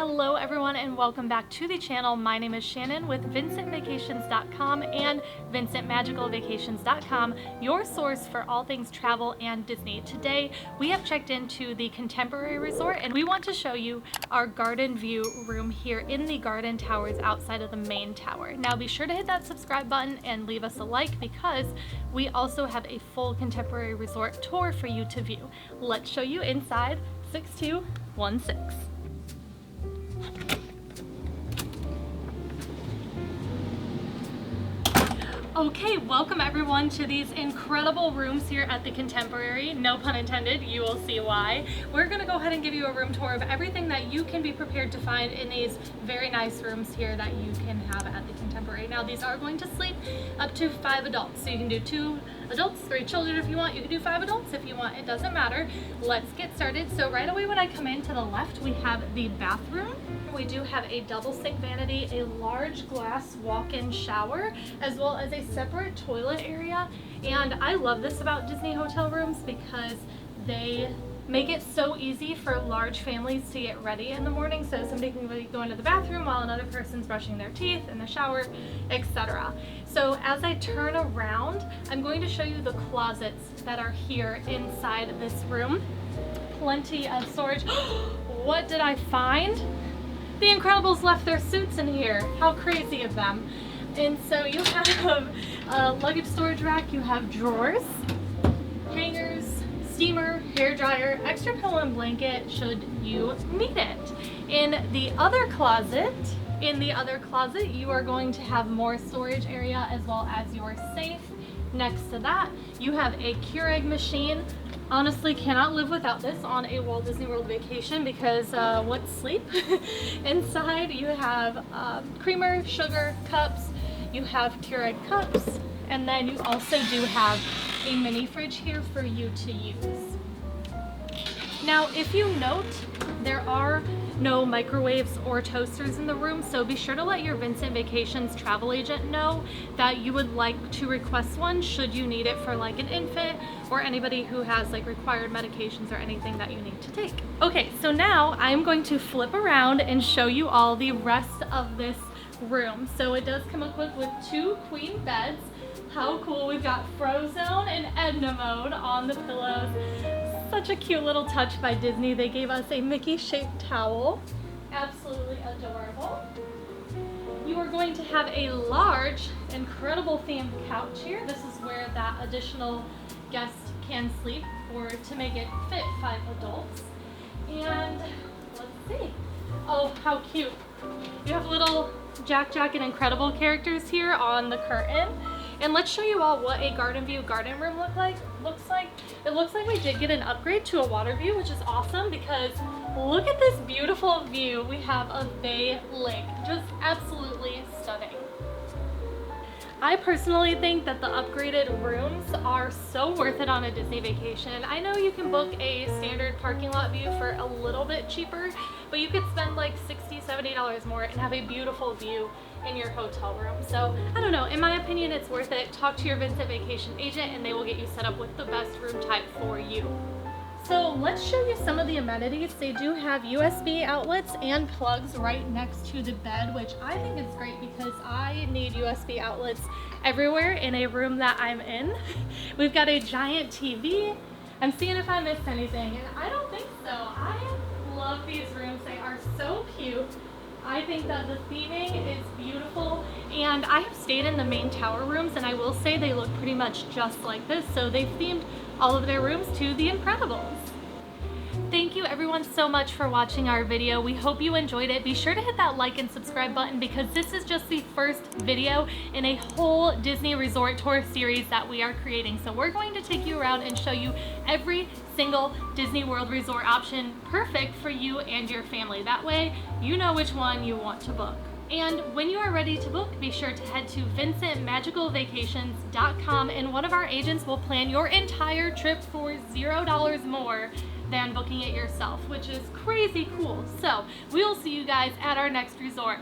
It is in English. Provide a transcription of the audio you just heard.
Hello everyone and welcome back to the channel. My name is Shannon with VincentVacations.com and VincentMagicalVacations.com, your source for all things travel and Disney. Today we have checked into the Contemporary Resort and we want to show you our garden view room here in the garden towers outside of the main tower. Now be sure to hit that subscribe button and leave us a like because we also have a full Contemporary Resort tour for you to view. Let's show you inside 6216. Okay, welcome everyone to these incredible rooms here at the Contemporary. No pun intended, you will see why. We're gonna go ahead and give you a room tour of everything that you can be prepared to find in these very nice rooms here that you can have at the Contemporary. Now these are going to sleep up to 5 adults, so you can do 2 adults, 3 children if you want. You can do 5 adults if you want, it doesn't matter. Let's get started. So right away when I come in to the left, we have the bathroom. We do have a double sink vanity, a large glass walk-in shower, as well as a separate toilet area. And I love this about Disney hotel rooms because they make it so easy for large families to get ready in the morning, so somebody can go into the bathroom while another person's brushing their teeth in the shower, etc. So as I turn around, I'm going to show you the closets that are here inside this room. Plenty of storage. What did I find? The Incredibles left their suits in here. How crazy of them. And so you have a luggage storage rack, you have drawers, hangers, steamer, hair dryer, extra pillow and blanket should you need it. In the other closet, you are going to have more storage area as well as your safe. Next to that, you have a Keurig machine. Honestly, cannot live without this on a Walt Disney World vacation because what's sleep? Inside you have creamer, sugar, cups, you have Keurig cups, and then you also do have a mini fridge here for you to use. Now, if you note, there are no microwaves or toasters in the room, so be sure to let your Vincent Vacations travel agent know that you would like to request one should you need it for like an infant or anybody who has like required medications or anything that you need to take. Okay, so now I'm going to flip around and show you all the rest of this room. So it does come equipped with 2 queen beds. How cool. We've got Frozone and Edna mode on the pillows. Such a cute little touch by Disney. They gave us a Mickey shaped towel. Absolutely adorable. You are going to have a large, incredible themed couch here. This is where that additional guest can sleep or to make it fit 5 adults. And let's see. Oh, how cute. You have little Jack and Incredible characters here on the curtain. And let's show you all what a garden view garden room looks like. It looks like we did get an upgrade to a water view, which is awesome because look at this beautiful view. We have a bay lake, just absolutely stunning. I personally think that the upgraded rooms are so worth it on a Disney vacation. I know you can book a standard parking lot view for a little bit cheaper, but you could spend like $60, $70 more and have a beautiful view in your hotel room. So I don't know, in my opinion, it's worth it. Talk to your Vincent Vacation agent and they will get you set up with the best room type for you. So let's show you some of the amenities. They do have USB outlets and plugs right next to the bed, which I think is great because I need USB outlets everywhere in a room that I'm in. We've got a giant TV. I'm seeing if I missed anything, and I don't think so. I love these rooms. They are so cute. I think that the theming is beautiful, and I have stayed in the main tower rooms, and I will say they look pretty much just like this, so they've themed all of their rooms to the Incredibles. Thank you everyone so much for watching our video. We hope you enjoyed it. Be sure to hit that like and subscribe button because this is just the first video in a whole Disney Resort Tour series that we are creating. So we're going to take you around and show you every single Disney World Resort option perfect for you and your family. That way you know which one you want to book. And when you are ready to book, be sure to head to VincentMagicalVacations.com and one of our agents will plan your entire trip for $0 more than booking it yourself, which is crazy cool. So we will see you guys at our next resort.